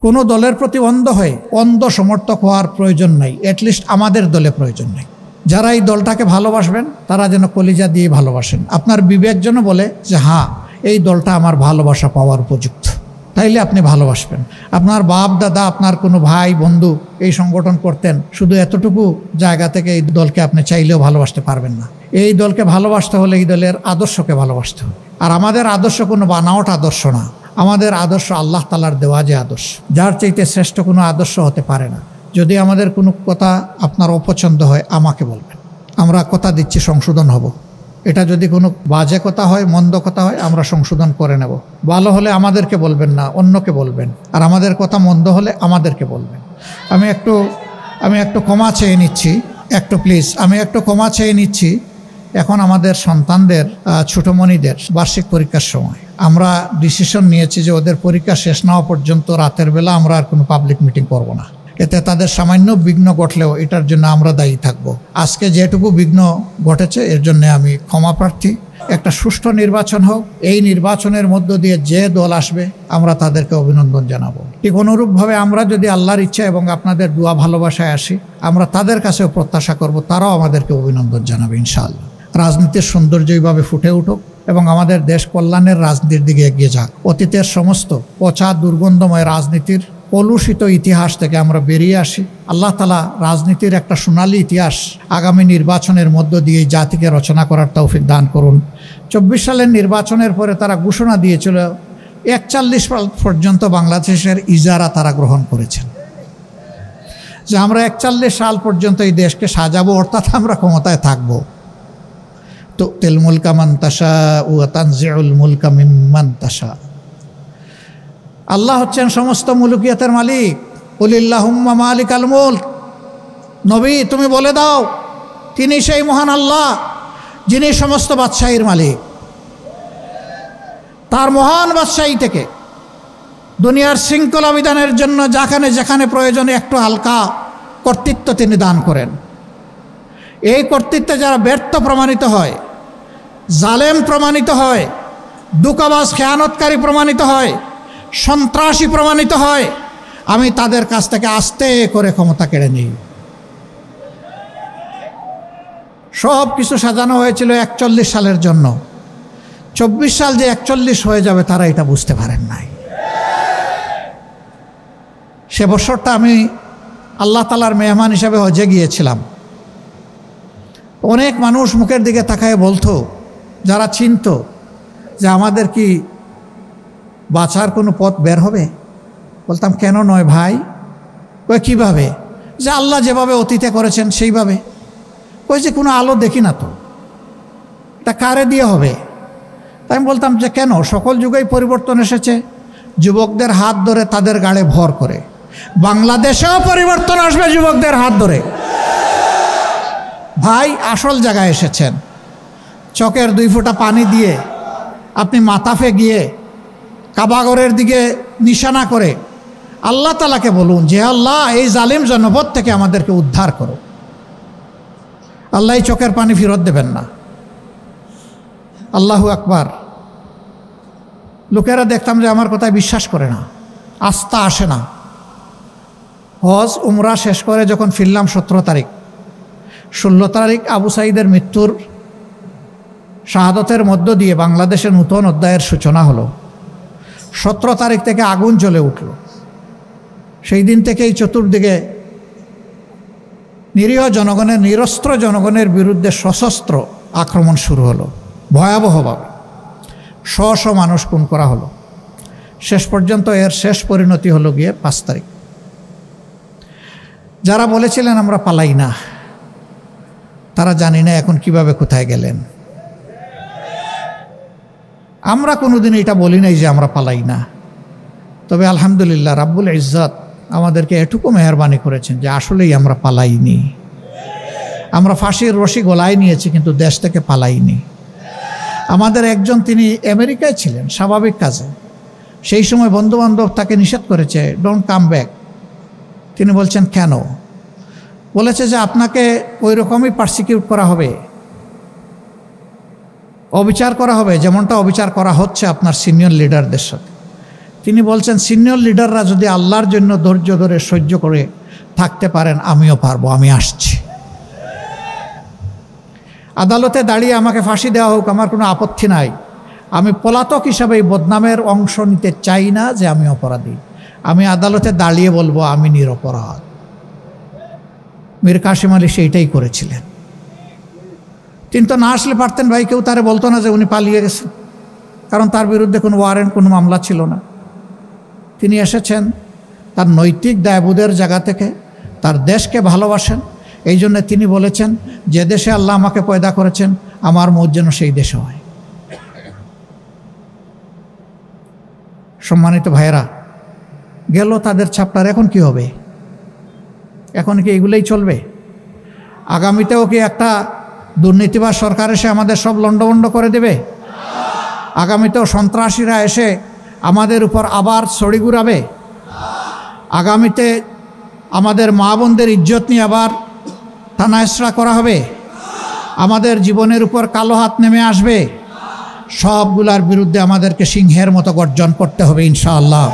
কোনো দলের প্রতি অন্ধ হয়ে অন্ধ সমর্থক হওয়ার প্রয়োজন নাই, অ্যাটলিস্ট আমাদের দলে প্রয়োজন নাই। যারা এই দলটাকে ভালোবাসবেন তারা যেন কলিজা দিয়ে ভালোবাসেন, আপনার বিবেক যেন বলে যে হ্যাঁ এই দলটা আমার ভালোবাসা পাওয়ার উপযুক্ত, তাইলে আপনি ভালোবাসবেন। আপনার বাপ দাদা, আপনার কোনো ভাই বন্ধু এই সংগঠন করতেন, শুধু এতটুকু জায়গা থেকে এই দলকে আপনি চাইলেও ভালোবাসতে পারবেন না। এই দলকে ভালোবাসতে হলে এই দলের আদর্শকে ভালোবাসতে হবে। আর আমাদের আদর্শ কোনো বানাওয়াট আদর্শ না, আমাদের আদর্শ আল্লাহ তাআলার দেওয়া যে আদর্শ, যার চাইতে শ্রেষ্ঠ কোনো আদর্শ হতে পারে না। যদি আমাদের কোনো কথা আপনার অপছন্দ হয় আমাকে বলবেন, আমরা কথা দিচ্ছি সংশোধন হব। এটা যদি কোনো বাজে কথা হয়, মন্দ কথা হয়, আমরা সংশোধন করে নেব। ভালো হলে আমাদেরকে বলবেন না, অন্যকে বলবেন। আর আমাদের কথা মন্দ হলে আমাদেরকে বলবেন। আমি একটু ক্ষমা চেয়ে নিচ্ছি, আমি একটু ক্ষমা চেয়ে নিচ্ছি। এখন আমাদের সন্তানদের, ছোটমণিদের বার্ষিক পরীক্ষার সময় আমরা ডিসিশন নিয়েছি যে ওদের পরীক্ষা শেষ না হওয়া পর্যন্ত রাতের বেলা আমরা আর কোনো পাবলিক মিটিং করব না। এতে তাদের সামান্য বিঘ্ন ঘটলেও এটার জন্য আমরা দায়ী থাকব। আজকে যেটুকু বিঘ্ন ঘটেছে এর জন্য আমি ক্ষমা প্রার্থী। একটা সুষ্ঠু নির্বাচন হোক, এই নির্বাচনের মধ্য দিয়ে যে দল আসবে আমরা তাদেরকে অভিনন্দন জানাবো। ঠিক অনুরূপভাবে আমরা যদি আল্লাহর ইচ্ছা এবং আপনাদের দোয়া ভালোবাসায় আসি, আমরা তাদের কাছেও প্রত্যাশা করব তারাও আমাদেরকে অভিনন্দন জানাবে ইনশাআল্লাহ। রাজনীতির সৌন্দর্য এইভাবে ফুটে উঠুক এবং আমাদের দেশ কল্যাণের রাজনীতির দিকে এগিয়ে যাক। অতীতের সমস্ত পচা দুর্গন্ধময় রাজনীতির কলুষিত ইতিহাস থেকে আমরা বেরিয়ে আসি। আল্লাহ তাআলা রাজনীতির একটা সোনালী ইতিহাস আগামী নির্বাচনের মধ্য দিয়ে জাতিকে রচনা করার তৌফিক দান করুন। 24 সালের নির্বাচনের পরে তারা ঘোষণা দিয়েছিল 41 সাল পর্যন্ত বাংলাদেশের ইজারা তারা গ্রহণ করেছেন, যে আমরা 41 সাল পর্যন্ত এই দেশকে সাজাবো, অর্থাৎ আমরা ক্ষমতায় থাকবো। তুতিল মুলকা মান তাশা ওয়া তানজিউল মুলকা মিম্মান তাশা। আল্লাহ হচ্ছেন সমস্ত মুলুকিয়াতের মালিক। কুলিল্লাহুম্মা মালিকাল মুলক, নবী তুমি বলে দাও তিনি সেই মহান আল্লাহ যিনি সমস্ত বাদশাহীর মালিক। তার মহান বাদশাহী থেকে দুনিয়ার শৃঙ্খলা বিধানের জন্য যেখানে প্রয়োজনে একটু হালকা কর্তৃত্ব তিনি দান করেন। এই কর্তৃত্বে যারা ব্যর্থ প্রমাণিত হয়, জালেম প্রমাণিত হয়, দুকাবাজ খেয়ানতকারী প্রমাণিত হয়, সন্ত্রাসী প্রমাণিত হয়, আমি তাদের কাছ থেকে আস্তে করে ক্ষমতা কেড়ে নিই। সব কিছু সাজানো হয়েছিল 41 সালের জন্য। 24 সাল যে 41 হয়ে যাবে তারা এটা বুঝতে পারেন নাই। সে বছরটা আমি আল্লাহ তাআলার মেহমান হিসেবে হজে গিয়েছিলাম। অনেক মানুষ মুখের দিকে তাকায় বলতো, যারা চিনত যে আমাদের কি বাঁচার কোনো পথ বের হবে। বলতাম কেন নয় ভাই? কই কীভাবে? যে আল্লাহ যেভাবে অতীতে করেছেন সেইভাবে। কই যে কোনো আলো দেখি না তো, এটা কারে দিয়ে হবে? তাই আমি বলতাম যে কেন, সকল যুগেই পরিবর্তন এসেছে, যুবকদের হাত ধরে তাদের গাড়ে ভর করে। বাংলাদেশেও পরিবর্তন আসবে যুবকদের হাত ধরে। ভাই আসল জায়গায় এসেছেন। চোখের 2 ফোঁটা পানি দিয়ে আপনি মাতাফে গিয়ে কাবাগরের দিকে নিশানা করে আল্লাহ তাআলাকে বলুন যে আল্লাহ এই জালিম জনপদ থেকে আমাদেরকে উদ্ধার করো। আল্লাহ এই চোখের পানি ফেরত দেবেন না। আল্লাহু আকবার। লোকেরা দেখতাম যে আমার কথায় বিশ্বাস করে না, আস্থা আসে না। হজ উমরা শেষ করে যখন ফিরলাম 17 তারিখ, 16 তারিখ আবু সাঈদের মৃত্যুর শাহাদতের মধ্য দিয়ে বাংলাদেশের নূতন অধ্যায়ের সূচনা হলো। 17 তারিখ থেকে আগুন জ্বলে উঠল। সেই দিন থেকেই চতুর্দিকে নিরীহ জনগণের, নিরস্ত্র জনগণের বিরুদ্ধে সশস্ত্র আক্রমণ শুরু হলো ভয়াবহভাবে। শ মানুষ খুন করা হলো। শেষ পর্যন্ত এর শেষ পরিণতি হলো গিয়ে 5 তারিখ। যারা বলেছিলেন আমরা পালাই না, তারা জানি না এখন কিভাবে কোথায় গেলেন। আমরা কোনোদিন এটা বলি নাই যে আমরা পালাই না। তবে আলহামদুলিল্লাহ রাব্বুল ইজ্জত আমাদেরকে এটুকু মেহরবানি করেছেন যে আসলেই আমরা পালাইনি। আমরা ফাঁসির রশি গলায় নিয়েছি কিন্তু দেশ থেকে পালাইনি। আমাদের একজন, তিনি আমেরিকায় ছিলেন স্বাভাবিক কাজে, সেই সময় বন্ধুবান্ধব তাকে নিষেধ করেছে, ডোন্ট কাম ব্যাক। তিনি বলছেন কেন? বলেছে যে আপনাকে ওই রকমই পারসিকিউট করা হবে, অবিচার করা হবে যেমনটা অবিচার করা হচ্ছে আপনার সিনিয়র লিডারদের সাথে। তিনি বলছেন, সিনিয়র লিডাররা যদি আল্লাহর জন্য ধৈর্য ধরে সহ্য করে থাকতে পারেন, আমিও পারবো, আমি আসছি। আদালতে দাঁড়িয়ে আমাকে ফাঁসি দেওয়া হোক, আমার কোনো আপত্তি নাই। আমি পলাতক হিসাবে এই বদনামের অংশ নিতে চাই না যে আমি অপরাধী। আমি আদালতে দাঁড়িয়ে বলবো আমি নিরপরাধ। মীর কাসেম আলী সেইটাই করেছিলেন। তিনি তো না আসলে পারতেন ভাই, কেউ তারে বলতো না যে উনি পালিয়ে গেছেন, কারণ তার বিরুদ্ধে কোনো ওয়ারেন্ট, কোনো মামলা ছিল না। তিনি এসেছেন তার নৈতিক দায়বোধের জায়গা থেকে, তার দেশকে ভালোবাসেন। এই জন্য তিনি বলেছেন, যে দেশে আল্লাহ আমাকে পয়দা করেছেন আমার মত যেন সেই দেশে হয়। সম্মানিত ভাইয়েরা, গেল তাদের ছাপটার, এখন কি হবে? এখন কি এগুলোই চলবে? আগামীতেও কি একটা দুর্নীতিবাজ সরকার এসে আমাদের সব লণ্ডভণ্ড করে দেবে? আগামীতেও সন্ত্রাসীরা এসে আমাদের উপর আবার ছড়ি ঘুরাবে? আগামীতে আমাদের মা বোনদের ইজ্জত নিয়ে আবার থানায়সরা করা হবে? আমাদের জীবনের উপর কালো হাত নেমে আসবে? সবগুলার বিরুদ্ধে আমাদেরকে সিংহের মতো গর্জন করতে হবে ইনশাআল্লাহ।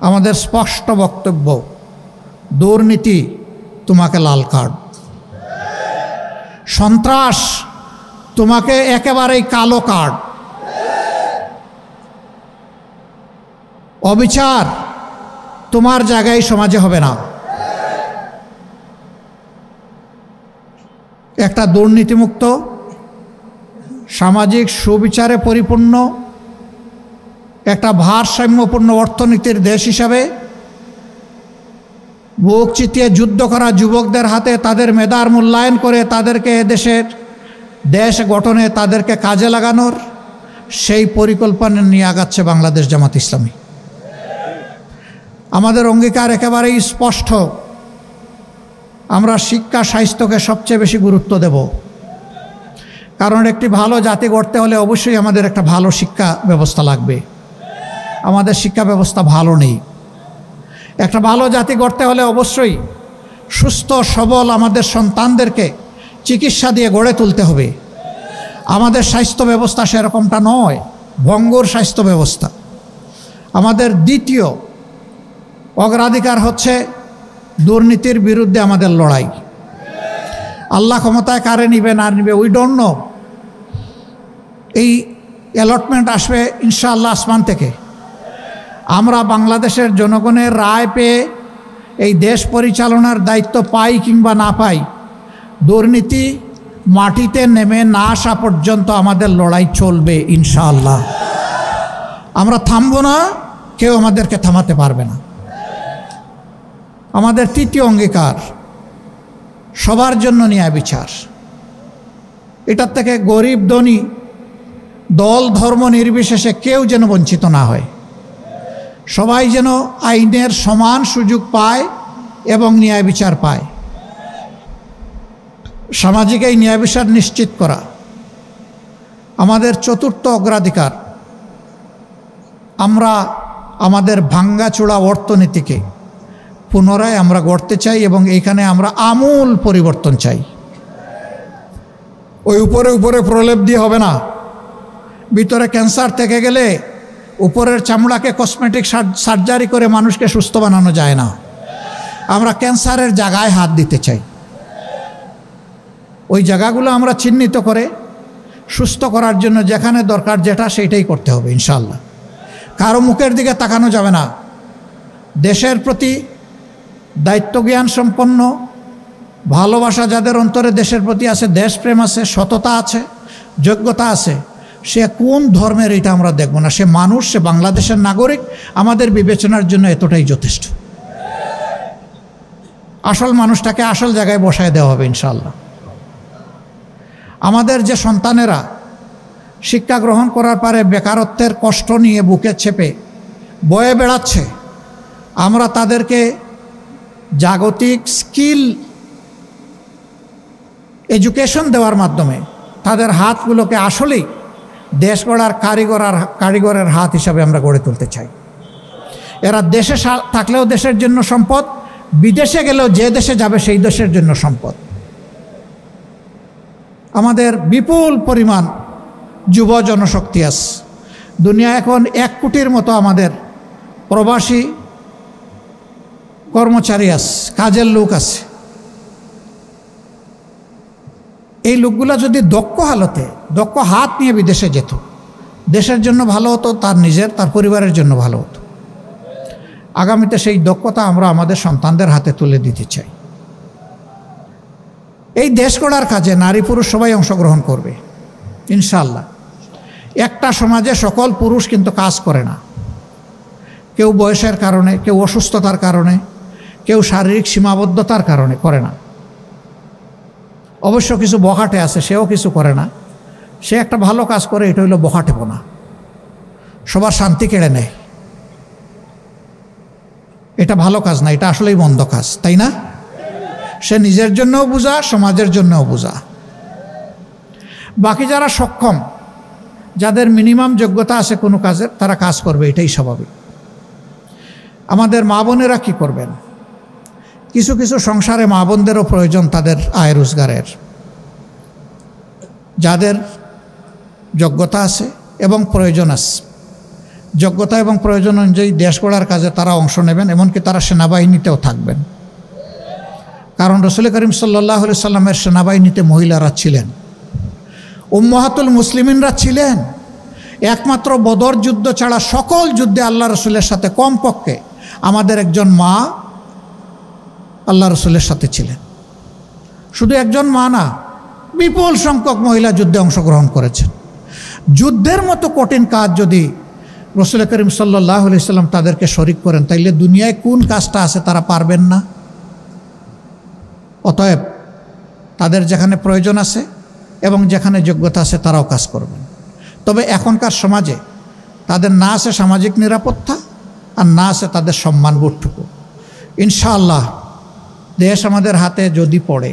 আমাদের স্পষ্ট বক্তব্য, দুর্নীতি তোমাকে লাল কার্ড, সন্ত্রাস তোমাকে একেবারেই কালো কার্ড, অবিচার তোমার জায়গায় সমাজে হবে না। একটা দুর্নীতিমুক্ত, সামাজিক সুবিচারে পরিপূর্ণ, একটা ভারসাম্যপূর্ণ অর্থনীতির দেশ হিসাবে বুক চিতিয়ে যুদ্ধ করা যুবকদের হাতে তাদের মেধার মূল্যায়ন করে তাদেরকে এদেশের দেশ গঠনে তাদেরকে কাজে লাগানোর সেই পরিকল্পনা নিয়ে আগাচ্ছে বাংলাদেশ জামাত ইসলামী। আমাদের অঙ্গীকার একেবারেই স্পষ্ট, আমরা শিক্ষা স্বাস্থ্যকে সবচেয়ে বেশি গুরুত্ব দেব। কারণ একটি ভালো জাতি গড়তে হলে অবশ্যই আমাদের একটা ভালো শিক্ষা ব্যবস্থা লাগবে। আমাদের শিক্ষা ব্যবস্থা ভালো নেই। একটা ভালো জাতি গড়তে হলে অবশ্যই সুস্থ সবল আমাদের সন্তানদেরকে চিকিৎসা দিয়ে গড়ে তুলতে হবে। আমাদের স্বাস্থ্য ব্যবস্থা সেরকমটা নয়, ভঙ্গুর স্বাস্থ্য ব্যবস্থা। আমাদের দ্বিতীয় অগ্রাধিকার হচ্ছে দুর্নীতির বিরুদ্ধে আমাদের লড়াই। আল্লাহ ক্ষমতায় কারে নিবে না নিবে উই ডোন্ট নো। এই অ্যালটমেন্ট আসবে ইনশাআল্লাহ আসমান থেকে। আমরা বাংলাদেশের জনগণের রায় পেয়ে এই দেশ পরিচালনার দায়িত্ব পাই কিংবা না পাই, দুর্নীতি মাটিতে নেমে না আসা পর্যন্ত আমাদের লড়াই চলবে ইনশাআল্লাহ। আমরা থামবো না, কেউ আমাদেরকে থামাতে পারবে না। আমাদের তৃতীয় অঙ্গীকার, সবার জন্য ন্যায় বিচার। এটার থেকে গরিব ধনী দল ধর্ম নির্বিশেষে কেউ যেন বঞ্চিত না হয়। সবাই যেন আইনের সমান সুযোগ পায় এবং ন্যায় বিচার পায়। সামাজিক এই ন্যায় বিচার নিশ্চিত করা আমাদের চতুর্থ অগ্রাধিকার। আমরা আমাদের ভাঙ্গাচোড়া অর্থনীতিকে পুনরায় আমরা গড়তে চাই এবং এইখানে আমরা আমূল পরিবর্তন চাই। ওই উপরে উপরে প্রলেপ দিয়ে হবে না। ভিতরে ক্যান্সার থেকে গেলে উপরের চামড়াকে কসমেটিক সার্জারি করে মানুষকে সুস্থ বানানো যায় না। আমরা ক্যান্সারের জায়গায় হাত দিতে চাই। ওই জায়গাগুলো আমরা চিহ্নিত করে সুস্থ করার জন্য যেখানে দরকার যেটা সেইটাই করতে হবে ইনশাআল্লাহ। কারো মুখের দিকে তাকানো যাবে না। দেশের প্রতি দায়িত্বজ্ঞান সম্পন্ন, ভালোবাসা যাদের অন্তরে দেশের প্রতি আছে, দেশপ্রেম আছে, সততা আছে, যোগ্যতা আছে, সে কোন ধর্মের এটা আমরা দেখব না। সে মানুষ, সে বাংলাদেশের নাগরিক, আমাদের বিবেচনার জন্য এতটাই যথেষ্ট। আসল মানুষটাকে আসল জায়গায় বসায় দেওয়া হবে ইনশাআল্লাহ। আমাদের যে সন্তানেরা শিক্ষা গ্রহণ করার পরে বেকারত্বের কষ্ট নিয়ে বুকে চেপে বয়ে বেড়াচ্ছে, আমরা তাদেরকে জাগতিক স্কিল এডুকেশন দেওয়ার মাধ্যমে তাদের হাতগুলোকে আসলেই দেশ গড়ার কারিগরের হাত হিসাবে আমরা গড়ে তুলতে চাই। এরা দেশে থাকলেও দেশের জন্য সম্পদ, বিদেশে গেলেও যে দেশে যাবে সেই দেশের জন্য সম্পদ। আমাদের বিপুল পরিমাণ যুব জনশক্তি আছে, দুনিয়া এখন 1 কোটির মতো আমাদের প্রবাসী কর্মচারী আছে, কাজের লোক আছে। এই লোকগুলা যদি দক্ষ হালতে, দক্ষ হাত নিয়ে বিদেশে যেত, দেশের জন্য ভালো হতো, তার নিজের, তার পরিবারের জন্য ভালো হতো। আগামীতে সেই দক্ষতা আমরা আমাদের সন্তানদের হাতে তুলে দিতে চাই। এই দেশ গড়ার কাজে নারী পুরুষ সবাই অংশগ্রহণ করবে ইনশাআল্লাহ। একটা সমাজে সকল পুরুষ কিন্তু কাজ করে না, কেউ বয়সের কারণে, কেউ অসুস্থতার কারণে, কেউ শারীরিক সীমাবদ্ধতার কারণে করে না। অবশ্য কিছু বখাটে আছে, সেও কিছু করে না, সে একটা ভালো কাজ করে, এটা হইল বখাটেপনা, সবার শান্তি কেড়ে নেয়। এটা ভালো কাজ না, এটা আসলেই মন্দ কাজ, তাই না? সে নিজের জন্যও বোঝা, সমাজের জন্যও বোঝা। বাকি যারা সক্ষম, যাদের মিনিমাম যোগ্যতা আছে কোনো কাজের, তারা কাজ করবে, এটাই স্বাভাবিক। আমাদের মা বোনেরা কী করবেন? কিছু কিছু সংসারে মা বোনদেরও প্রয়োজন তাদের আয় রোজগারের। যাদের যোগ্যতা আছে এবং প্রয়োজন আছে, যোগ্যতা এবং প্রয়োজন অনুযায়ী দেশ গড়ার কাজে তারা অংশ নেবেন, এমনকি তারা সেনাবাহিনীতেও থাকবেন। কারণ রাসূল করিম সাল্লাল্লাহু আলাইহি সাল্লামের সেনাবাহিনীতে মহিলারা ছিলেন, উম্মাহাতুল মুসলিমিনরা ছিলেন। একমাত্র বদর যুদ্ধ ছাড়া সকল যুদ্ধে আল্লাহ রসুলের সাথে কমপক্ষে আমাদের একজন মা আল্লাহ রসুলের সাথে ছিলেন। শুধু একজন মা না, বিপুল সংখ্যক মহিলা যুদ্ধে অংশগ্রহণ করেছেন। যুদ্ধের মতো কঠিন কাজ যদি রাসূল করিম সাল্লাল্লাহু আলাইহি সাল্লাম তাদেরকে শরিক করেন, তাইলে দুনিয়ায় কোন কাজটা আছে তারা পারবেন না? অতএব তাদের যেখানে প্রয়োজন আছে এবং যেখানে যোগ্যতা আছে তারাও কাজ করবেন। তবে এখনকার সমাজে তাদের না আছে সামাজিক নিরাপত্তা, আর না আছে তাদের সম্মানবোধটুকু। ইনশাআল্লাহ দেশ আমাদের হাতে যদি পড়ে,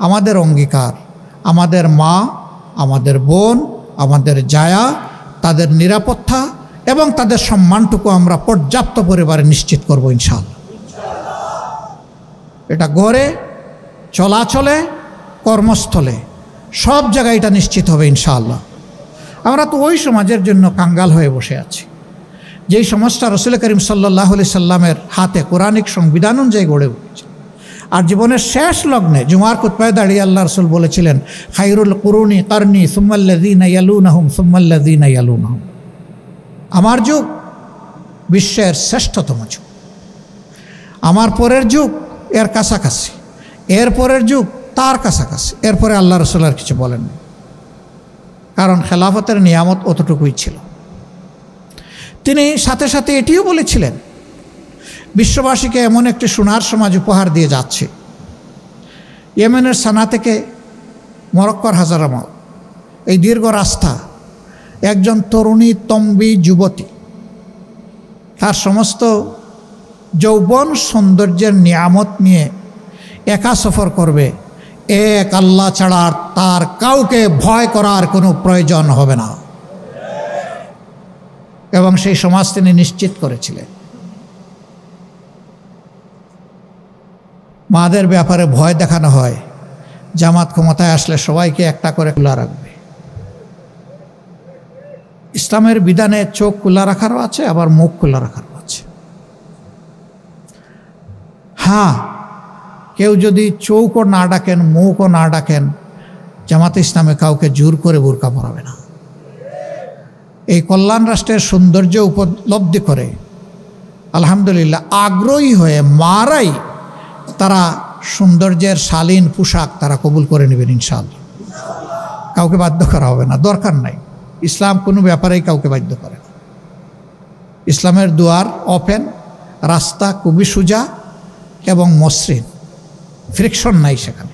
আমাদের অঙ্গীকার, আমাদের মা, আমাদের বোন, আমাদের জায়া, তাদের নিরাপত্তা এবং তাদের সম্মানটুকু আমরা পর্যাপ্ত পরিমাণে নিশ্চিত করব ইনশাআল্লাহ। এটা ঘরে, চলাচলে, কর্মস্থলে, সব জায়গায় এটা নিশ্চিত হবে ইনশাআল্লাহ। আমরা তো ওই সমাজের জন্য কাঙ্গাল হয়ে বসে আছি যেই সমাজটা রাসূল করিম সাল্লাল্লাহু আলাইহি সাল্লামের হাতে কোরআনিক সংবিধান অনুযায়ী গড়ে উঠেছে। আর জীবনের শেষ লগ্নে জুমার খুতবায় দাঁড়িয়ে আল্লাহ রসুল বলেছিলেন, খায়রুল কুরুনি কারনি সুম্মাল্লাযীনা ইয়ালুনাহুম সুম্মাল্লাযীনা ইয়ালুনাহুম। আমার যুগ বিশ্বের শ্রেষ্ঠতম যুগ, আমার পরের যুগ এর কাছাকাছি, এর পরের যুগ তার কাছাকাছি, এরপরে আল্লাহ রসুল আর কিছু বলেননি। কারণ খেলাফতের নিয়ামত অতটুকুই ছিল। তিনি সাথে সাথে এটিও বলেছিলেন, বিশ্ববাসীকে এমন একটি সোনার সমাজ উপহার দিয়ে যাচ্ছে। ইয়েমেনের সানা থেকে মরক্কোর হাজারামাল, এই দীর্ঘ রাস্তা, একজন তরুণী তম্বী যুবতী তার সমস্ত যৌবন সৌন্দর্যের নিয়ামত নিয়ে একা সফর করবে। এক আল্লাহ ছাড়া তার কাউকে ভয় করার কোনো প্রয়োজন হবে না, এবং সেই সমাজ তিনি নিশ্চিত করেছিলেন। মাদের ব্যাপারে ভয় দেখানো হয়, জামাত ক্ষমতায় আসলে সবাইকে একটা করে খোলা রাখবে। ইসলামের বিধানে চোখ খোলা রাখারও আছে, আবার মুখ খোলা রাখারও আছে। হ্যাঁ, কেউ যদি চোখও না ডাকেন, মুখও না ডাকেন, জামাতে ইসলামে কাউকে জোর করে বোরকা পরাবে না। এই কল্যাণ রাষ্ট্রের সৌন্দর্য উপলব্ধি করে আলহামদুলিল্লাহ আগ্রহী হয়ে মারাই তারা সৌন্দর্যের শালীন পোশাক তারা কবুল করে নেবেন ইনশাআল্লাহ। কাউকে বাধ্য করা হবে না, দরকার নাই। ইসলাম কোনো ব্যাপারেই কাউকে বাধ্য করে না। ইসলামের দুয়ার ওপেন, রাস্তা খুবই সোজা এবং মসৃণ, ফ্রিকশন নাই সেখানে।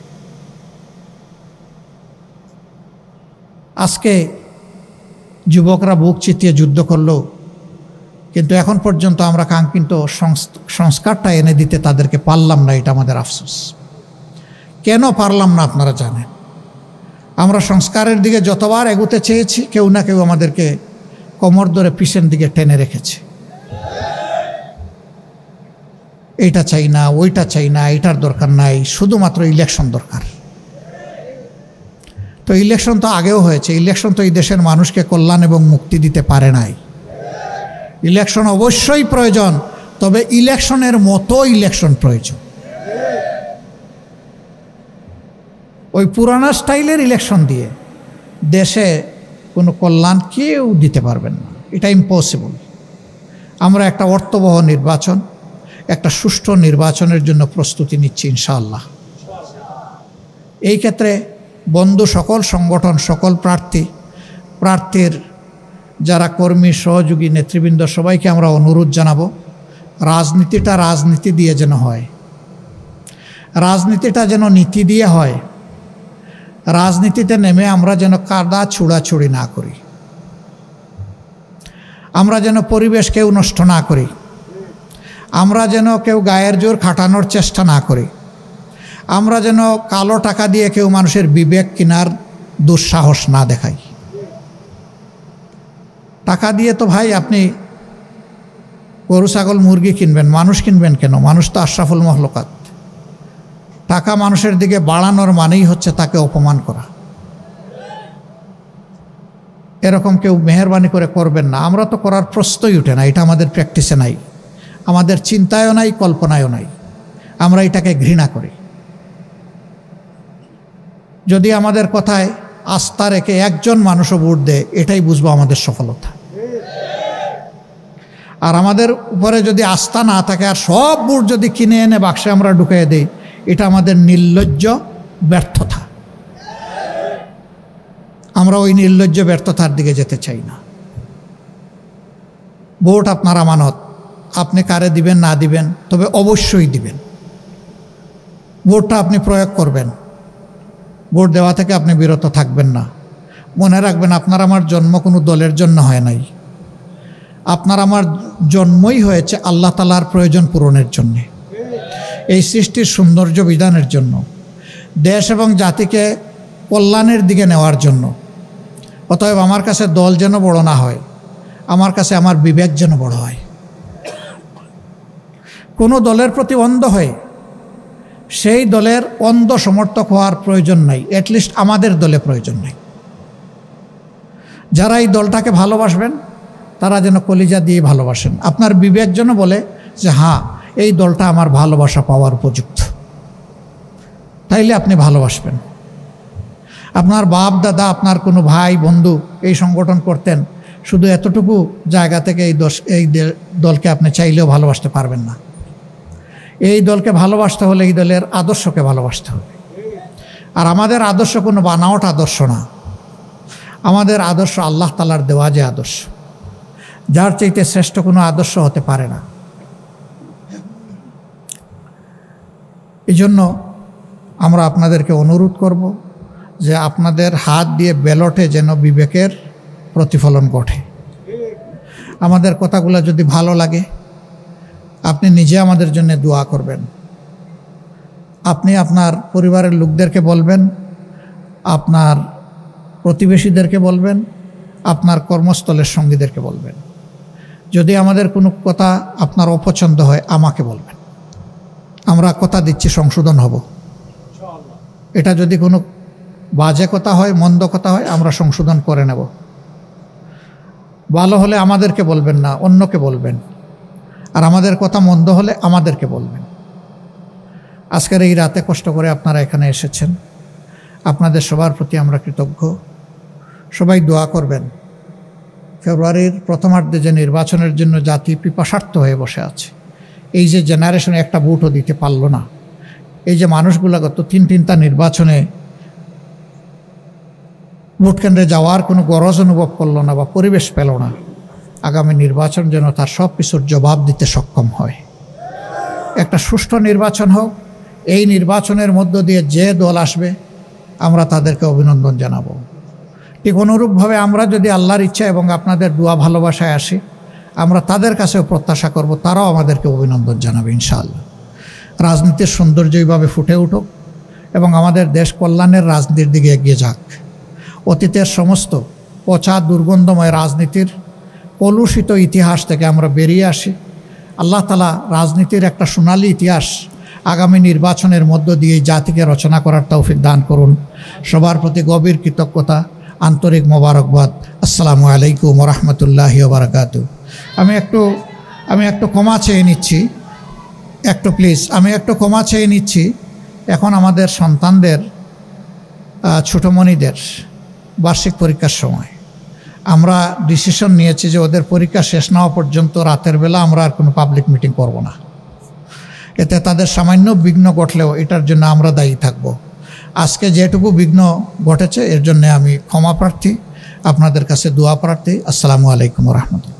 আজকে যুবকরা বুক চিতিয়ে যুদ্ধ করলো, কিন্তু এখন পর্যন্ত আমরা কাঙ্ক্ষিত সংস্কারটা এনে দিতে তাদেরকে পারলাম না। এটা আমাদের আফসোস। কেন পারলাম না আপনারা জানেন। আমরা সংস্কারের দিকে যতবার এগোতে চেয়েছি, কেউ না কেউ আমাদেরকে কোমর ধরে পিছন দিকে টেনে রেখেছে। এইটা চাই না, ওইটা চাই না, এটার দরকার নাই, শুধুমাত্র ইলেকশন দরকার। তো ইলেকশন তো আগেও হয়েছে, ইলেকশন তো এই দেশের মানুষকে কল্যাণ এবং মুক্তি দিতে পারে নাই। ইলেকশন অবশ্যই প্রয়োজন, তবে ইলেকশনের মতো ইলেকশন প্রয়োজন। ওই পুরানা স্টাইলের ইলেকশন দিয়ে দেশে কোনো কল্যাণ কেউ দিতে পারবেন না, এটা ইম্পসিবল। আমরা একটা অর্থবহ নির্বাচন, একটা সুষ্ঠু নির্বাচনের জন্য প্রস্তুতি নিচ্ছি ইনশাআল্লাহ। এই ক্ষেত্রে বন্ধু সকল সংগঠন, সকল প্রার্থীর যারা কর্মী, সহযোগী, নেতৃবৃন্দ, সবাইকে আমরা অনুরোধ জানাবো, রাজনীতিটা রাজনীতি দিয়ে যেন হয়, রাজনীতিটা যেন নীতি দিয়ে হয়। রাজনীতিতে নেমে আমরা যেন কাদা ছুড়াছুড়ি না করি, আমরা যেন পরিবেশ কেউ নষ্ট না করি, আমরা যেন কেউ গায়ের জোর খাটানোর চেষ্টা না করি, আমরা যেন কালো টাকা দিয়ে কেউ মানুষের বিবেক কেনার দুঃসাহস না দেখাই। টাকা দিয়ে তো ভাই আপনি গরু, ছাগল, মুরগি কিনবেন, মানুষ কিনবেন কেন? মানুষ তো আশরাফুল মখলুকাত। টাকা মানুষের দিকে বাড়ানোর মানেই হচ্ছে তাকে অপমান করা। এরকম কেউ মেহেরবানি করে করবেন না, আমরা তো করার প্রশ্নই উঠে না, এটা আমাদের প্র্যাকটিসে নাই, আমাদের চিন্তায়ও নাই, কল্পনায়ও নাই, আমরা এটাকে ঘৃণা করি। যদি আমাদের কথায় আস্থা রেখে একজন মানুষও ভোট দেয়, এটাই বুঝবো আমাদের সফলতা। আর আমাদের উপরে যদি আস্থা না থাকে আর সব ভোট যদি কিনে এনে বাক্সে আমরা ঢুকিয়ে দেই, এটা আমাদের নির্লজ্জ ব্যর্থতা। আমরা ওই নির্লজ্জ ব্যর্থতার দিকে যেতে চাই না। ভোট আপনার আমানত, আপনি কারে দিবেন না দিবেন, তবে অবশ্যই দিবেন। ভোটটা আপনি প্রয়োগ করবেন, ভোট দেওয়া থেকে আপনি বিরত থাকবেন না। মনে রাখবেন, আপনার আমার জন্ম কোনো দলের জন্য হয় নাই, আপনার আমার জন্মই হয়েছে আল্লাহ তাআলার প্রয়োজন পূরণের জন্য, এই সৃষ্টির সৌন্দর্য বিধানের জন্য, দেশ এবং জাতিকে কল্যাণের দিকে নেওয়ার জন্য। অতএব আমার কাছে দল যেন বড় না হয়, আমার কাছে আমার বিবেক যেন বড় হয়। কোনো দলের প্রতি অন্ধ হয়ে সেই দলের অন্ধ সমর্থক হওয়ার প্রয়োজন নাই, অ্যাটলিস্ট আমাদের দলে প্রয়োজন নাই। যারা এই দলটাকে ভালোবাসবেন তারা যেন কলিজা দিয়ে ভালোবাসেন, আপনার বিবেক যেন বলে যে হ্যাঁ, এই দলটা আমার ভালোবাসা পাওয়ার উপযুক্ত, তাইলে আপনি ভালোবাসবেন। আপনার বাপ দাদা, আপনার কোনো ভাই বন্ধু এই সংগঠন করতেন, শুধু এতটুকু জায়গা থেকে এই দলকে আপনি চাইলেও ভালোবাসতে পারবেন না। এই দলকে ভালোবাসতে হলে এই দলের আদর্শকে ভালোবাসতে হবে। আর আমাদের আদর্শ কোনো বানাওয়াট আদর্শ না, আমাদের আদর্শ আল্লাহ তাআলার দেওয়া যে আদর্শ, যার চাইতে শ্রেষ্ঠ কোনো আদর্শ হতে পারে না। এই জন্য আমরা আপনাদেরকে অনুরোধ করব যে আপনাদের হাত দিয়ে ব্যালটে যেন বিবেকের প্রতিফলন ঘটে। আমাদের কথাগুলো যদি ভালো লাগে, আপনি নিজে আমাদের জন্য দোয়া করবেন, আপনি আপনার পরিবারের লোকদেরকে বলবেন, আপনার প্রতিবেশীদেরকে বলবেন, আপনার কর্মস্থলের সঙ্গীদেরকে বলবেন। যদি আমাদের কোনো কথা আপনার অপছন্দ হয়, আমাকে বলবেন, আমরা কথা দিচ্ছি সংশোধন হব। এটা যদি কোনো বাজে কথা হয়, মন্দ কথা হয়, আমরা সংশোধন করে নেব। ভালো হলে আমাদেরকে বলবেন না, অন্যকে বলবেন, আর আমাদের কথা মন্দ হলে আমাদেরকে বলবেন। আজকের এই রাতে কষ্ট করে আপনারা এখানে এসেছেন, আপনাদের সবার প্রতি আমরা কৃতজ্ঞ। সবাই দোয়া করবেন। ফেব্রুয়ারির প্রথমার্ধে যে নির্বাচনের জন্য জাতি পিপাসার্থ হয়ে বসে আছে, এই যে জেনারেশনে একটা ভোটও দিতে পারলো না, এই যে মানুষগুলো গত তিনটা নির্বাচনে ভোট কেন্দ্রে যাওয়ার কোনো গরজ অনুভব করলো না বা পরিবেশ পেল না, আগামী নির্বাচন যেন তার সব কিছুর জবাব দিতে সক্ষম হয়। একটা সুষ্ঠু নির্বাচন হোক, এই নির্বাচনের মধ্য দিয়ে যে দল আসবে আমরা তাদেরকে অভিনন্দন জানাবো। ঠিক অনুরূপভাবে আমরা যদি আল্লাহর ইচ্ছা এবং আপনাদের দোয়া ভালোবাসায় আসি, আমরা তাদের কাছেও প্রত্যাশা করব তারাও আমাদেরকে অভিনন্দন জানাবে ইনশাআল্লাহ। রাজনীতির সৌন্দর্য এইভাবে ফুটে উঠুক এবং আমাদের দেশ কল্যাণের রাজনীতির দিকে এগিয়ে যাক। অতীতের সমস্ত পচা দুর্গন্ধময় রাজনীতির কলুষিত ইতিহাস থেকে আমরা বেরিয়ে আসি। আল্লাহ তাআলা রাজনীতির একটা সোনালী ইতিহাস আগামী নির্বাচনের মধ্য দিয়ে জাতিকে রচনা করার তৌফিক দান করুন। সবার প্রতি গভীর কৃতজ্ঞতা, আন্তরিক মোবারকবাদ। আসসালামু আলাইকুম ওয়া রাহমাতুল্লাহি ওয়া বারাকাতুহু। আমি একটু ক্ষমা চেয়ে নিচ্ছি, আমি একটু ক্ষমা চেয়ে নিচ্ছি। এখন আমাদের সন্তানদের, ছোটোমণিদের বার্ষিক পরীক্ষার সময় আমরা ডিসিশন নিয়েছি যে ওদের পরীক্ষা শেষ না হওয়া পর্যন্ত রাতের বেলা আমরা আর কোনো পাবলিক মিটিং করব না। এতে তাদের সামান্য বিঘ্ন ঘটলেও এটার জন্য আমরা দায়ী থাকব। আজকে যেটুকু বিঘ্ন ঘটেছে এর জন্য আমি ক্ষমা প্রার্থী, আপনাদের কাছে দোয়া প্রার্থী। আসসালামু আলাইকুম ওয়া রাহমাতুল্লাহ।